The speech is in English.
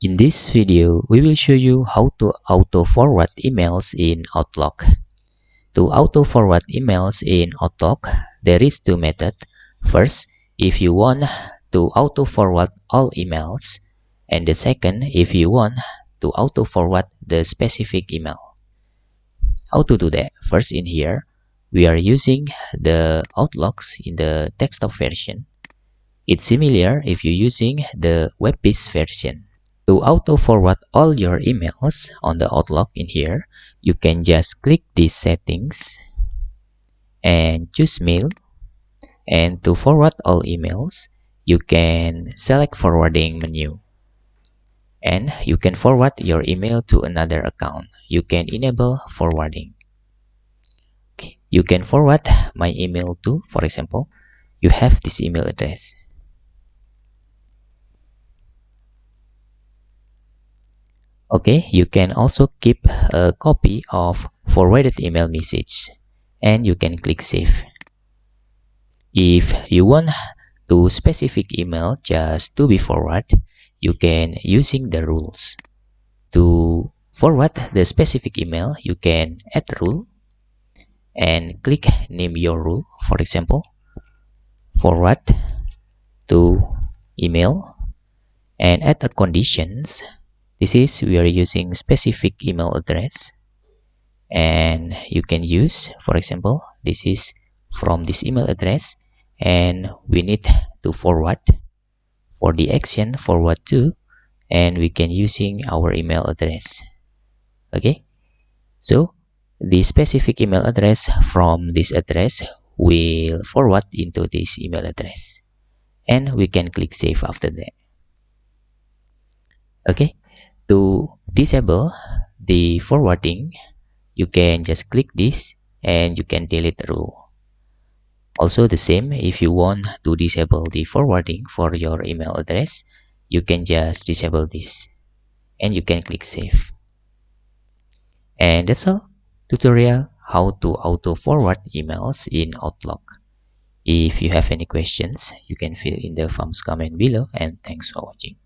In this video, we will show you how to auto-forward emails in Outlook. To auto-forward emails in Outlook, there is two methods. First, if you want to auto-forward all emails, and the second, if you want to auto-forward the specific email. How to do that? First, in here, we are using the Outlooks in the desktop version. It's similar if you're using the web-based version. To auto-forward all your emails on the Outlook in here, you can just click these settings and choose mail. And to forward all emails, you can select forwarding menu. And you can forward your email to another account. You can enable forwarding. Okay. You can forward my email to, for example, you have this email address. Okay, you can also keep a copy of forwarded email message and you can click save. If you want to specific email just to be forwarded, you can using the rules. To forward the specific email, you can add rule and click name your rule. For example, forward to email and add the conditions. This is we are using specific email address, and you can use, for example, this is from this email address and we need to forward for the action forward to, and we can using our email address. Okay, so the specific email address from this address will forward into this email address, and we can click save after that. Okay, to disable the forwarding, you can just click this and you can delete the rule. Also the same, if you want to disable the forwarding for your email address, you can just disable this and you can click save. And that's all. Tutorial how to auto forward emails in Outlook. If you have any questions, you can fill in the forms comment below, and thanks for watching.